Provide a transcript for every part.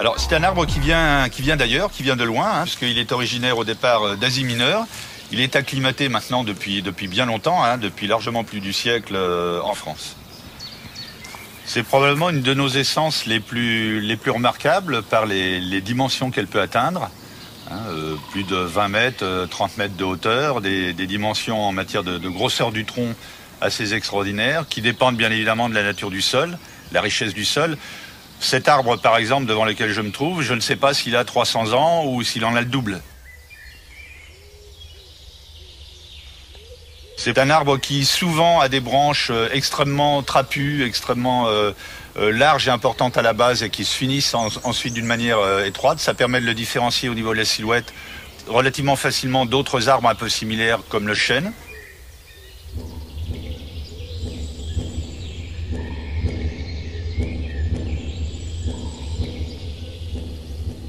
Alors c'est un arbre qui vient d'ailleurs, qui vient de loin, parce qu'il est originaire au départ d'Asie mineure. Il est acclimaté maintenant depuis bien longtemps, depuis largement plus du siècle en France. C'est probablement une de nos essences les plus remarquables par les dimensions qu'elle peut atteindre. Plus de 20 mètres, 30 mètres de hauteur, des dimensions en matière de grosseur du tronc assez extraordinaires, qui dépendent bien évidemment de la nature du sol, la richesse du sol. Cet arbre, par exemple, devant lequel je me trouve, je ne sais pas s'il a 300 ans ou s'il en a le double. C'est un arbre qui souvent a des branches extrêmement trapues, extrêmement larges et importantes à la base et qui se finissent ensuite d'une manière étroite. Ça permet de le différencier au niveau de la silhouette relativement facilement d'autres arbres un peu similaires comme le chêne.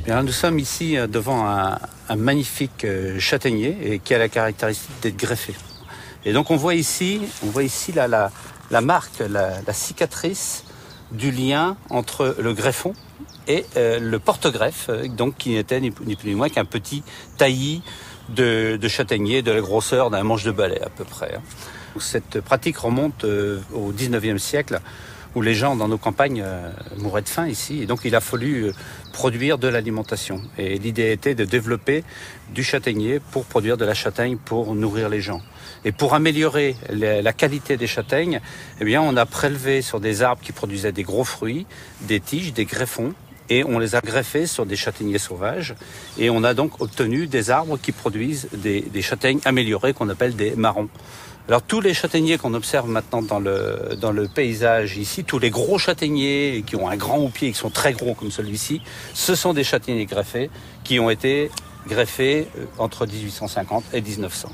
Bien, nous sommes ici devant un magnifique châtaignier et qui a la caractéristique d'être greffé. Et donc on voit ici la marque, la cicatrice du lien entre le greffon et le porte-greffe, donc qui n'était ni plus ni moins qu'un petit taillis de châtaignier de la grosseur d'un manche de balai à peu près. Cette pratique remonte au 19e siècle, où les gens dans nos campagnes mouraient de faim ici. Et donc il a fallu produire de l'alimentation. Et l'idée était de développer du châtaignier pour produire de la châtaigne pour nourrir les gens. Et pour améliorer la qualité des châtaignes, eh bien, on a prélevé sur des arbres qui produisaient des gros fruits, des tiges, des greffons, et on les a greffés sur des châtaigniers sauvages. Et on a donc obtenu des arbres qui produisent des châtaignes améliorées qu'on appelle des marrons. Alors tous les châtaigniers qu'on observe maintenant dans le paysage ici, tous les gros châtaigniers qui ont un grand houppier, qui sont très gros comme celui-ci, ce sont des châtaigniers greffés qui ont été greffés entre 1850 et 1900.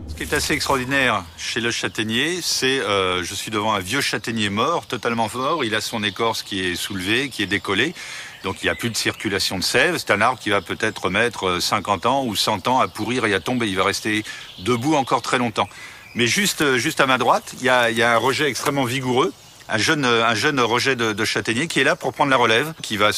Ce qui est assez extraordinaire chez le châtaignier, c'est je suis devant un vieux châtaignier mort, totalement mort. Il a son écorce qui est soulevée, qui est décollée. Donc il n'y a plus de circulation de sève. C'est un arbre qui va peut-être mettre 50 ans ou 100 ans à pourrir et à tomber. Il va rester debout encore très longtemps. Mais juste à ma droite, il y a un rejet extrêmement vigoureux, un jeune rejet de châtaignier qui est là pour prendre la relève, qui va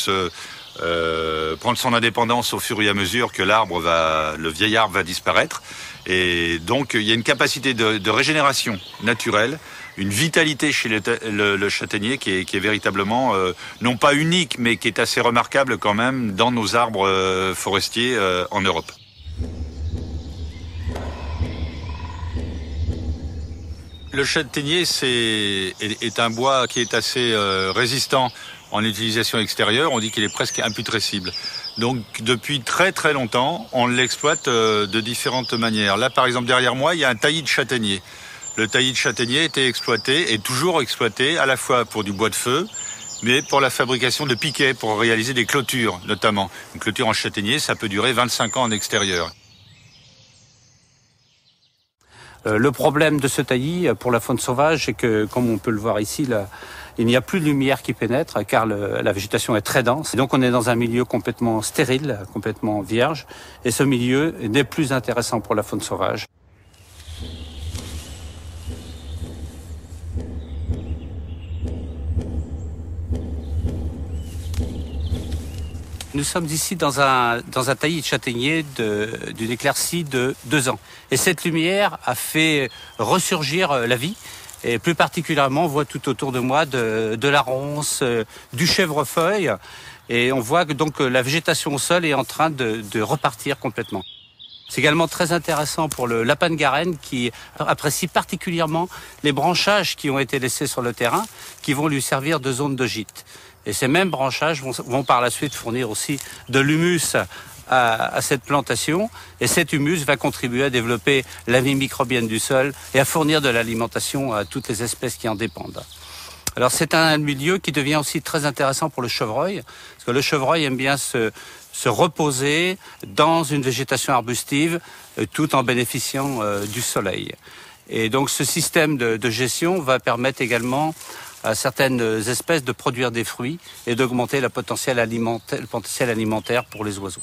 prendre son indépendance au fur et à mesure que le vieil arbre va disparaître. Et donc il y a une capacité de régénération naturelle, une vitalité chez le châtaignier qui est véritablement, non pas unique, mais qui est assez remarquable quand même dans nos arbres forestiers en Europe. Le châtaignier est un bois qui est assez résistant en utilisation extérieure. On dit qu'il est presque imputrescible. Donc depuis très très longtemps, on l'exploite de différentes manières. Là par exemple derrière moi, il y a un taillis de châtaignier. Le taillis de châtaignier était exploité et toujours exploité à la fois pour du bois de feu, mais pour la fabrication de piquets, pour réaliser des clôtures notamment. Une clôture en châtaignier, ça peut durer 25 ans en extérieur. Le problème de ce taillis pour la faune sauvage, c'est que, comme on peut le voir ici, il n'y a plus de lumière qui pénètre car la végétation est très dense. Et donc on est dans un milieu complètement stérile, complètement vierge. Et ce milieu n'est plus intéressant pour la faune sauvage. Nous sommes ici dans un taillis de châtaignier d'une éclaircie de 2 ans. Et cette lumière a fait ressurgir la vie. Et plus particulièrement, on voit tout autour de moi de la ronce, du chèvrefeuille. Et on voit que donc la végétation au sol est en train de repartir complètement. C'est également très intéressant pour le lapin de Garenne qui apprécie particulièrement les branchages qui ont été laissés sur le terrain, qui vont lui servir de zone de gîte. Et ces mêmes branchages vont par la suite fournir aussi de l'humus à cette plantation. Et cet humus va contribuer à développer la vie microbienne du sol et à fournir de l'alimentation à toutes les espèces qui en dépendent. Alors c'est un milieu qui devient aussi très intéressant pour le chevreuil, parce que le chevreuil aime bien se se reposer dans une végétation arbustive tout en bénéficiant du soleil. Et donc ce système de gestion va permettre également à certaines espèces de produire des fruits et d'augmenter le potentiel alimentaire pour les oiseaux.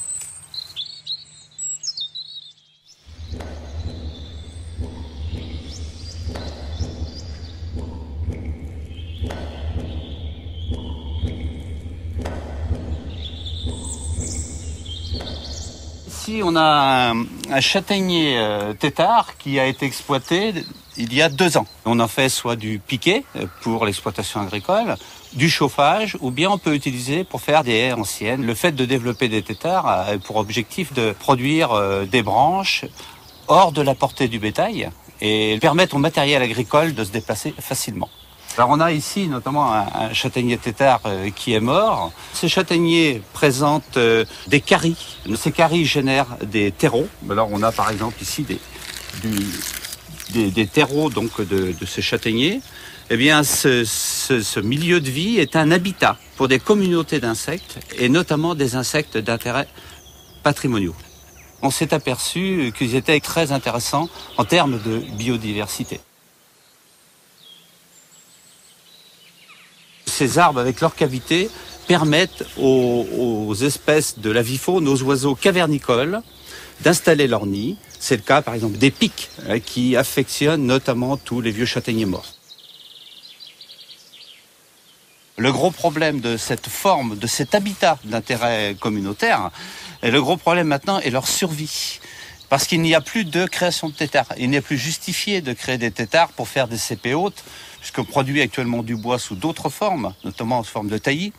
Ici, on a un châtaignier tétard qui a été exploité il y a 2 ans. On en fait soit du piquet pour l'exploitation agricole, du chauffage, ou bien on peut utiliser pour faire des haies anciennes. Le fait de développer des tétards a pour objectif de produire des branches hors de la portée du bétail et permettre au matériel agricole de se déplacer facilement. Alors on a ici notamment un châtaignier tétard qui est mort. Ces châtaigniers présentent des caries. Ces caries génèrent des terreaux. Alors on a par exemple ici des terreaux donc de ces châtaigniers. Eh bien ce milieu de vie est un habitat pour des communautés d'insectes et notamment des insectes d'intérêt patrimoniaux. On s'est aperçu qu'ils étaient très intéressants en termes de biodiversité. Ces arbres, avec leurs cavités, permettent aux espèces de l'avifaune, aux oiseaux cavernicoles, d'installer leur nid. C'est le cas, par exemple, des pics, qui affectionnent notamment tous les vieux châtaigniers morts. Le gros problème de cette forme, de cet habitat d'intérêt communautaire, et le gros problème maintenant est leur survie. Parce qu'il n'y a plus de création de tétards. Il n'est plus justifié de créer des tétards pour faire des cépées hautes, puisqu'on produit actuellement du bois sous d'autres formes, notamment en forme de taillis.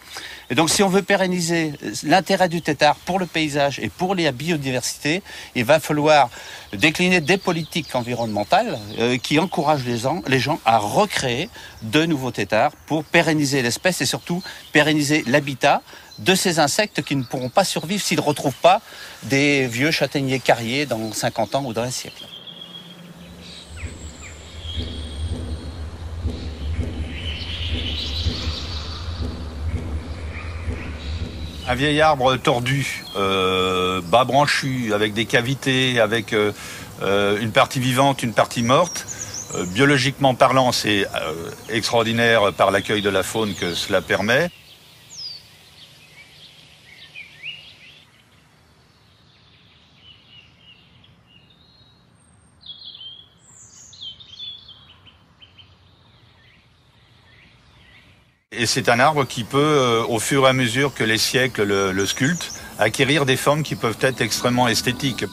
Et donc si on veut pérenniser l'intérêt du tétard pour le paysage et pour la biodiversité, il va falloir décliner des politiques environnementales qui encouragent les gens à recréer de nouveaux tétards pour pérenniser l'espèce et surtout pérenniser l'habitat de ces insectes qui ne pourront pas survivre s'ils ne retrouvent pas des vieux châtaigniers carriers dans 50 ans ou dans un siècle. Un vieil arbre tordu, bas branchu, avec des cavités, avec une partie vivante, une partie morte. Biologiquement parlant, c'est extraordinaire par l'accueil de la faune que cela permet. Et c'est un arbre qui peut, au fur et à mesure que les siècles le sculptent, acquérir des formes qui peuvent être extrêmement esthétiques.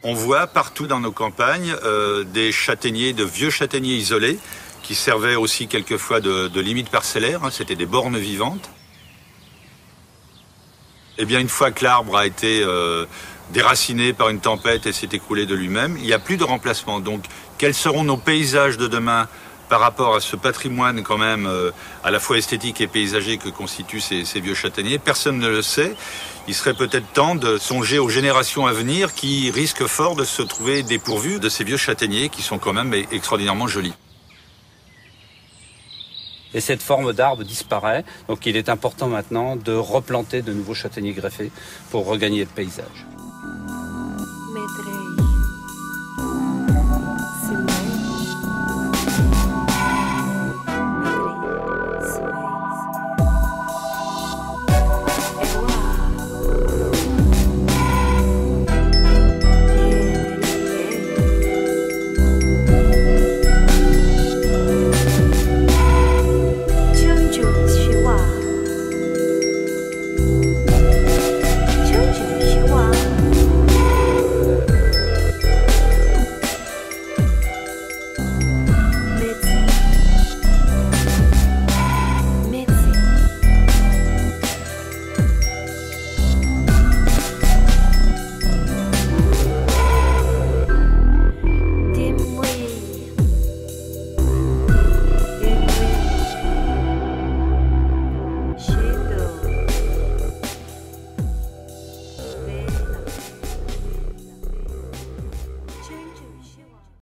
On voit partout dans nos campagnes des châtaigniers, de vieux châtaigniers isolés, qui servaient aussi quelquefois de limite parcellaire, c'était des bornes vivantes. Et bien une fois que l'arbre a été déraciné par une tempête et s'est écroulé de lui-même, il n'y a plus de remplacement. Donc quels seront nos paysages de demain par rapport à ce patrimoine quand même à la fois esthétique et paysager que constituent ces vieux châtaigniers? Personne ne le sait. Il serait peut-être temps de songer aux générations à venir qui risquent fort de se trouver dépourvues de ces vieux châtaigniers qui sont quand même extraordinairement jolis. Et cette forme d'arbre disparaît, donc il est important maintenant de replanter de nouveaux châtaigniers greffés pour regagner le paysage.